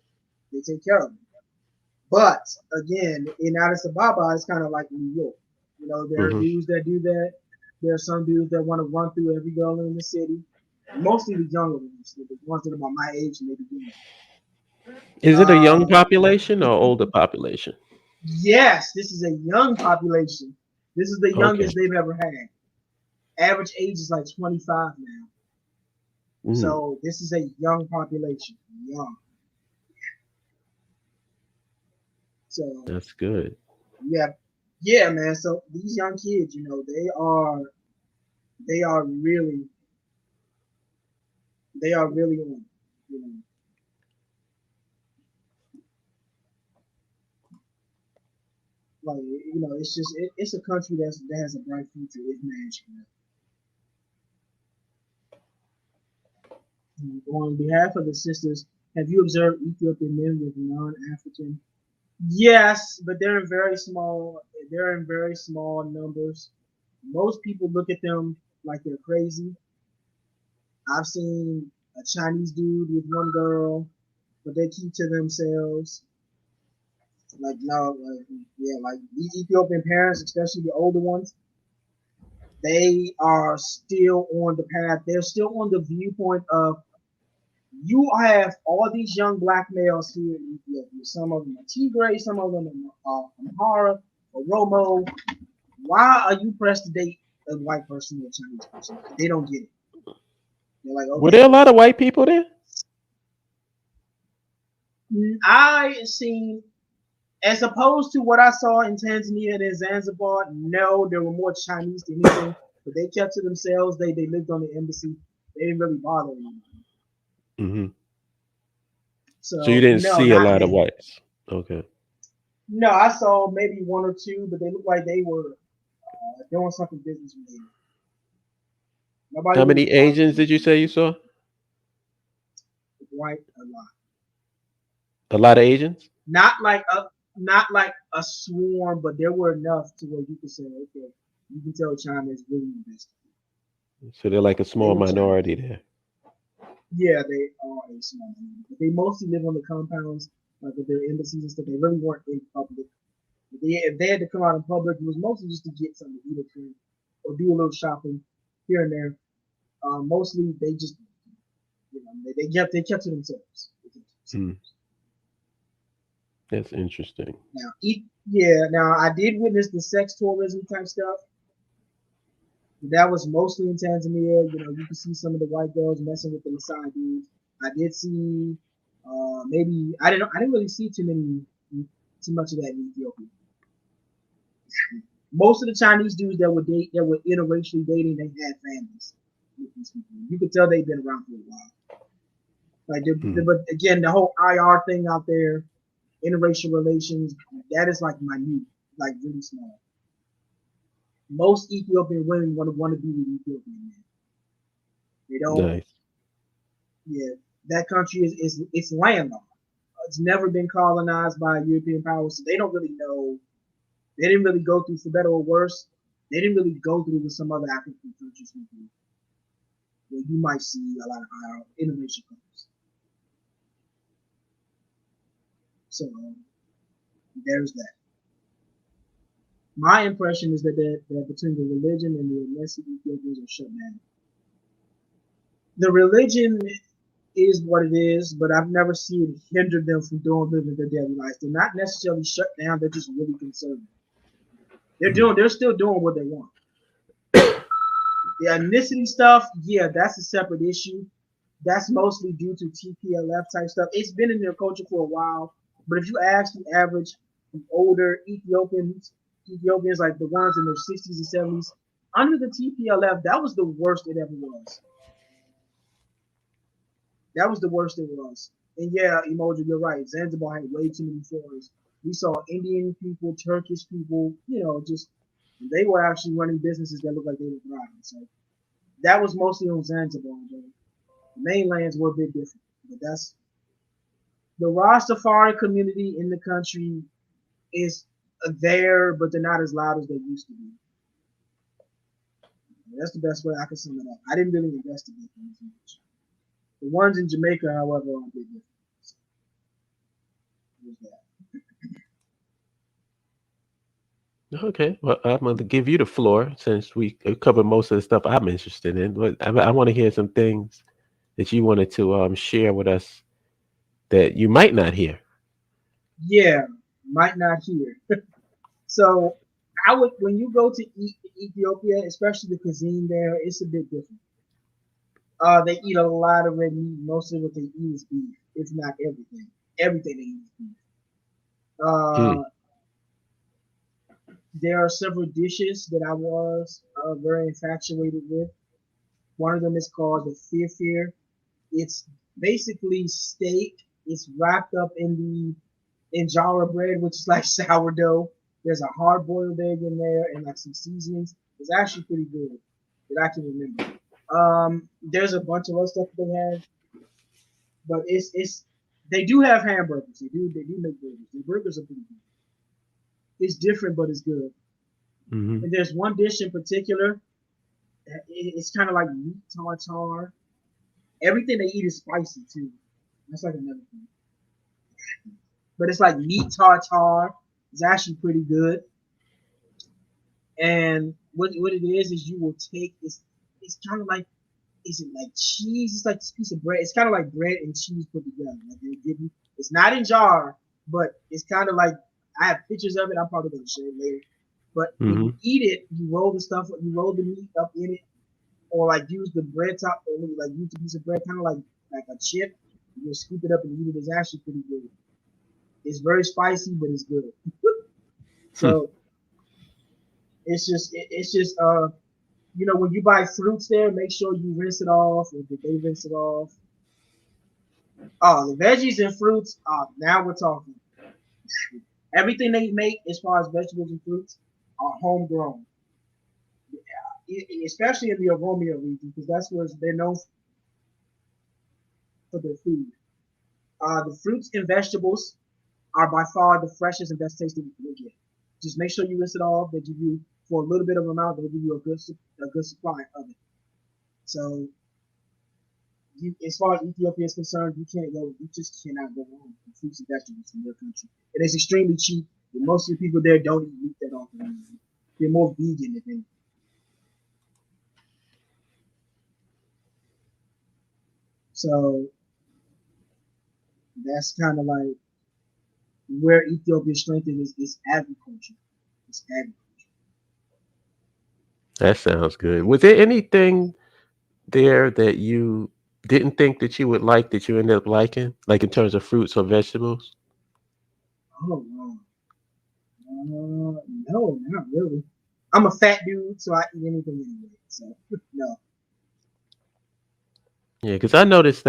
They take care of them. But again, in Addis Ababa, it's kind of like New York. There are Hmm. dudes that do that. There are some dudes that want to run through every girl in the city. Mostly the younger ones, the ones that are about my age and maybe younger. Is it a young Um, population or older population? yes, this is a young population. This is the Okay. youngest they've ever had. Average age is like 25 now. Mm, So this is a young population. Young. So that's good. yeah, yeah, man. So these young kids, they are really on. You know, it's just it's a country that has a bright future if managed correctly. On behalf of the sisters, have you observed Ethiopian men with non-African? Yes, but they're in very small. They're in very small numbers. Most people look at them like they're crazy. I've seen a Chinese dude with one girl, but they keep to themselves. Like no, yeah, like these Ethiopian parents, especially the older ones, they are still on the path. They're still on the viewpoint of you have all these young black males here in Ethiopia. Some of them are Tigray, some of them are Amhara or Romo. Why are you pressed to date a white person or a Chinese person? They don't get it. They're like, Were there okay, a lot of white people there? I seen as opposed to what I saw in Tanzania and in Zanzibar. No, there were more Chinese than anything, but they kept to themselves. They lived on the embassy. They didn't really bother anyone. Hmm. So you So didn't no, see a not lot of many. whites. Okay. No, I saw maybe 1 or 2, but they looked like they were doing something business related. Nobody How was many bothering Asians did you anyone. say you saw? White a lot. A lot of Asians. Not like a swarm, but there were enough to where you could say, okay, you can tell China is really invested. So they're like a They small were Chinese. minority there. Yeah, they are a small minority, but they mostly live on the compounds, like with their embassies and stuff. They really weren't in public. If they had to come out in public, it was mostly just to get something to eat or drink, or do a little shopping here and there. Mostly they just, they kept to themselves. They kept to themselves. Hmm, that's interesting. Now I did witness the sex tourism type stuff. That was mostly in Tanzania. You can see some of the white girls messing with the Maasai dudes. I did see, maybe I didn't really see too much of that in Ethiopia. Most of the Chinese dudes that were interracially dating, they had families with these people. You could tell they've been around for a while. Hmm, But again, the whole IR thing out there, interracial relations, that is like minute, like really small. Most Ethiopian women want to be with Ethiopian men. They don't. nice. Yeah, that country is it's landlocked. It's never been colonized by European powers, so they don't really know. They didn't really go through, for better or worse. They didn't really go through with some other African countries where you might see a lot of higher interracial couples. So there's that. My impression is that between the religion and the ethnicity, Ethiopians are shut down. The religion is what it is, but I've never seen it hinder them from living their daily lives. They're not necessarily shut down; they're just really conservative. Hmm, They're still doing what they want. The ethnicity stuff, yeah, that's a separate issue. That's mostly due to TPLF type stuff. It's been in their culture for a while, but if you ask the average, the older Ethiopians like the ones in their 60s and 70s, under the TPLF, that was the worst it ever was. That was the worst it was. And yeah, Emoji, you're right. Zanzibar had way too many foreigners. We saw Indian people, Turkish people, just they were actually running businesses that looked like they were thriving. So that was mostly on Zanzibar. Though. The mainlands were a bit different. But that's the Rastafari community in the country is there, but they're not as loud as they used to be. That's the best way I can sum it up. I didn't really investigate them as much. The ones in Jamaica, however, are a bit different. So, that. Okay. Well, I'm going to give you the floor since we covered most of the stuff I'm interested in. But I want to hear some things that you wanted to share with us that you might not hear. Yeah, might not hear. So I would when you go to Ethiopia, especially the cuisine there, it's a bit different. They eat a lot of red meat. Most of what they eat is beef, if not everything. Everything they eat is beef. Mm, Uh, there are several dishes that I was very infatuated with. One of them is called the fear. It's basically steak. It's wrapped up in the injera bread, which is like sourdough. There's a hard boiled egg in there and like some seasonings. It's actually pretty good that I can remember. There's a bunch of other stuff that they have, but it's they do have hamburgers. They do make burgers. The burgers are pretty good. It's different, but it's good. hmm And there's one dish in particular. It's kind of like meat tartare. Everything they eat is spicy too. That's like another thing. But it's like meat tartare. It's actually pretty good. And what it is you will take it's kind of like is it like cheese? It's like this piece of bread. It's kind of like bread and cheese put together. Like they give you. It's not in jar, but it's kind of like I have pictures of it. I'm probably gonna share it later. But when hmm you eat it, you roll the stuff, you roll the meat up in it, or like use the bread top, or like use a piece of bread, kind of like a chip. You just scoop it up and eat it. It's actually pretty good. It's very spicy, but it's good. So it's just when you buy fruits there, make sure you rinse it off, or did they rinse it off? Oh, the veggies and fruits. Now we're talking. Everything they make as far as vegetables and fruits are homegrown, especially in the Oromia region, because that's where they're known for their food. The fruits and vegetables are by far the freshest and best tasting you will get. Just make sure you rinse it off. They give you for a little bit of amount. They'll give you a good supply of it. So as far as Ethiopia is concerned, you just cannot go wrong with fruits and vegetables in your country. It is extremely cheap. And most of the people there don't eat meat that often. They're more vegan than anything. So that's kind of like where Ethiopia's strength is agriculture. It's agriculture. That sounds good. Was there anything there that you didn't think that you would like that you ended up liking, like in terms of fruits or vegetables? Oh wow. No, not really. I'm a fat dude, so I eat anything anyway. So no. Yeah, because I noticed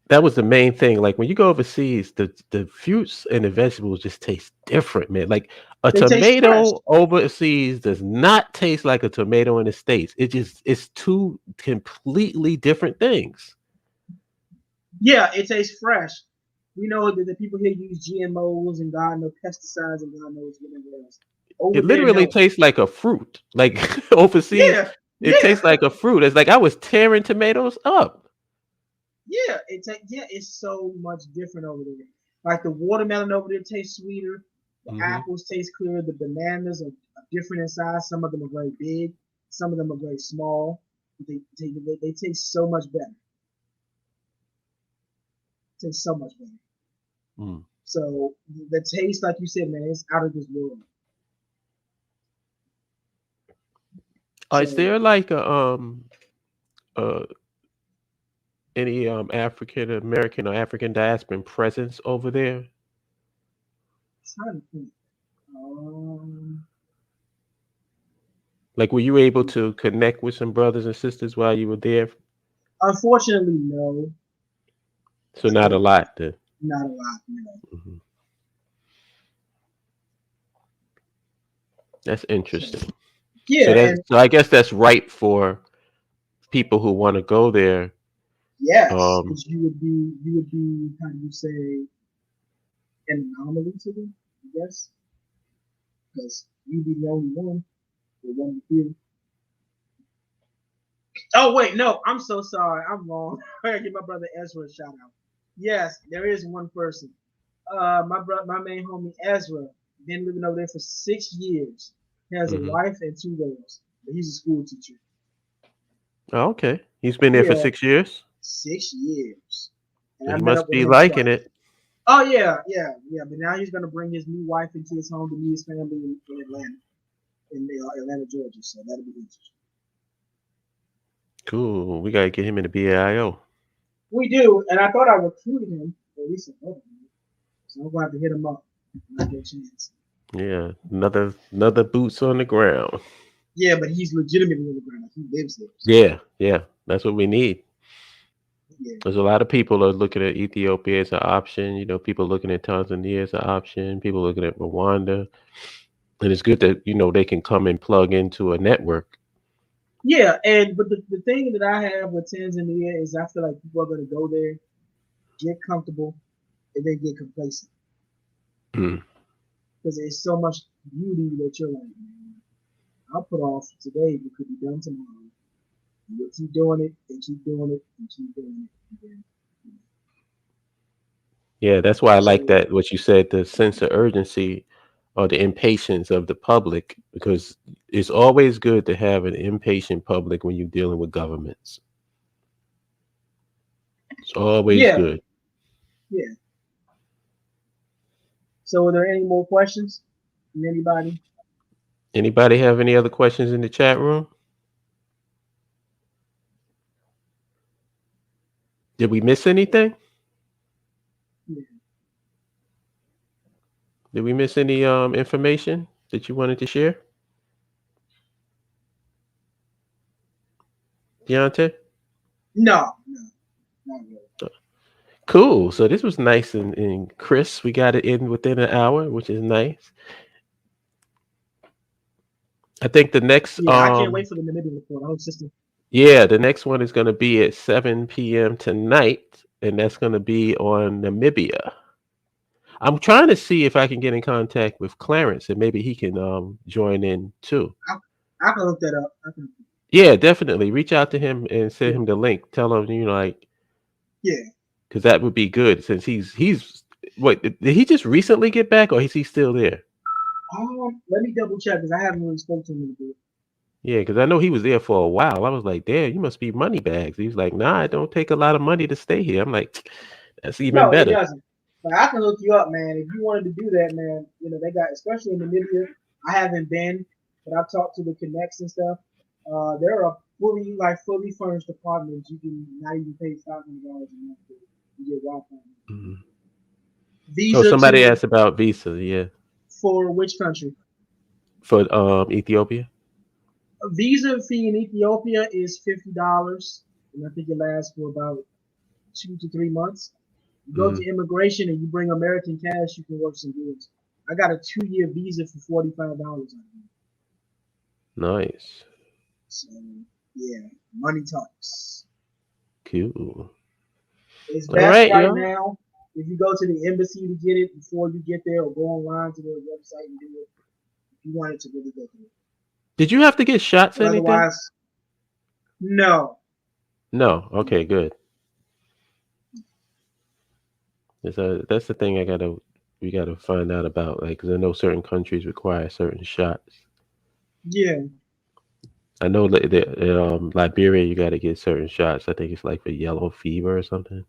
that was the main thing. Like when you go overseas, the fruits and the vegetables just taste different, man. Like a They taste fresh. tomato overseas does not taste like a tomato in the States. It's two completely different things. Yeah, it tastes fresh. We know that the people here use GMOs and God knows pesticides and God knows whatever else. Over It there, literally no. tastes like a fruit. Like overseas, Yeah, it yeah, tastes like a fruit. It's like I was tearing tomatoes up. yeah. It's so much different over there. Like the watermelon over there tastes sweeter. The Hmm. apples taste clearer. The bananas are different in size. Some of them are very big. Some of them are very small. They taste so much better. Taste so much better. Mm. So the taste, like you said, man, it's out of this world. Is So there like a uh any African American or African diasporan presence over there? trying to think. Um, Like, were you able to connect with some brothers and sisters while you were there? Unfortunately, no. So not a So lot. Then. not a lot, no. Mhm. That's So interesting. yeah, and So I guess that's right for people who want to go there. yes, Um, because you would be how do you say an anomaly to them, I guess, because you'd be the only one or one of the few. Oh wait, no, I'm so sorry, I'm wrong. I gotta give my brother Ezra a shout out. Yes, there is one person. My main homie Ezra been living over there for 6 years. He has a mhm. wife and two girls. But he's a school teacher. Oh, okay. He's been there for Yeah, 6 years. 6 years. And So I he met must up with be him liking twice. it. Oh yeah. But now he's gonna bring his new wife into his home to meet his family in Atlanta, in Atlanta, Georgia. So that'll be interesting. Cool. We gotta get him in the BAIO. We do, and I thought I recruited him, or at least a couple of them. So I'm gonna have to hit him up when I get a chance. Yeah, another boots on the ground. Yeah, but he's legitimately on the ground. Like, he lives there. So Yeah, yeah. That's what we need. yeah, There's a lot of people are looking at Ethiopia as an option. People looking at Tanzania as an option. People looking at Rwanda, and it's good that they can come and plug into a network. yeah. And but the thing that I have with Tanzania is I feel like people are gonna go there, get comfortable, and then get complacent Mm. because there's so much beauty that you're like, man, I'll put off today, but could be done tomorrow. And you'll keep doing it and keep doing it and keep doing it. And then, Yeah, that's why I like so that. What you said, the sense of urgency or the impatience of the public, because it's always good to have an impatient public when you're dealing with governments. It's always yeah, good. yeah. So are there any more questions from anybody? Anybody have any other questions in the chat room? Did we miss anything? Yeah. Did we miss any information that you wanted to share, Deontay? No, no, not really. Cool. So this was nice and crisp. We got it in within an hour, which is nice. I think the next Yeah, I can't wait for the Namibia report. I hope system. yeah, the next one is going to be at 7 p.m. tonight. and that's going to be on Namibia. I'm trying to see if I can get in contact with Clarence and maybe he can join in too. I, I can look that up. I can, Yeah, definitely. Reach out to him and send yeah, him the link. Tell him, like, yeah. because that would be good since he's wait, did he just recently get back or is he still there? Let me double check because I haven't really spoken to him in a bit. Yeah, because I know he was there for a while. I was like, damn, you must be money bags. He was like, nah, it don't take a lot of money to stay here. I'm like, that's even No, it better. doesn't. But I can hook you up, man. If you wanted to do that, man, they got, especially in Namibia. I haven't been, but I've talked to the connects and stuff. There are fully furnished apartments. You can not even pay $500 a month to get Wi-Fi. Mhm. Oh, Visa somebody to asked about visa. Yeah, for which country? for Ethiopia. A visa fee in Ethiopia is $50, and I think it lasts for about 2 to 3 months. You go Mm, to immigration and you bring American cash, you can work some deals. I got a 2-year visa for $45 on it. nice, So yeah, money talks. cool. It's All best right, right y'all. now if you go to the embassy to get it before you get there, or go online to their website and do it. If you want it to really go through it, Did you have to get shots or but anything? otherwise, no. No. No. Okay, good. That's the thing we gotta find out about, like, 'cause I know certain countries require certain shots. Yeah, I know Liberia, you got to get certain shots. I think it's like for yellow fever or something.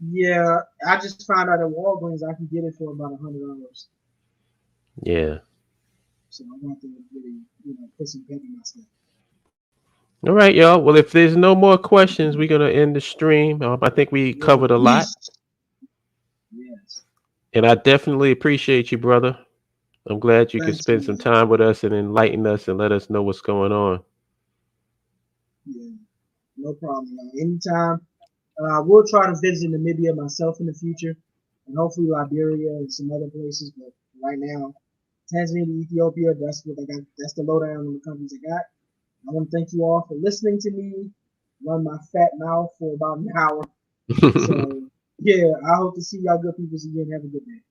yeah. I just found out at Walgreens I can get it for about $100. Yeah. So I'm going to really, put some pep in my step. All right, y'all. Well, if there's no more questions, we're gonna end the stream. I think we Well, covered a lot, peace. Yes. and I definitely appreciate you, brother. I'm glad you could Thanks, spend some man. time with us and enlighten us and let us know what's going on. Yeah, no problem, man. Anytime. We'll try to visit Namibia myself in the future, and hopefully Liberia and some other places. But right now, Tanzania, Ethiopia. That's what I got. That's the lowdown on the countries I got. I want to thank you all for listening to me run my fat mouth for about an hour. So yeah, I hope to see y'all good people again. Have a good day.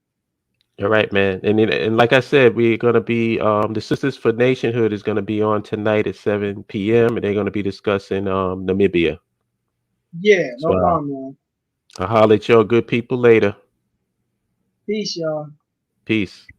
All right, man. And like I said, we're gonna be the Sisters for Nationhood is gonna be on tonight at 7 p.m. and they're gonna be discussing Namibia. Yeah, So no problem, man. I'll holler at y'all good people later. Peace, y'all. Peace.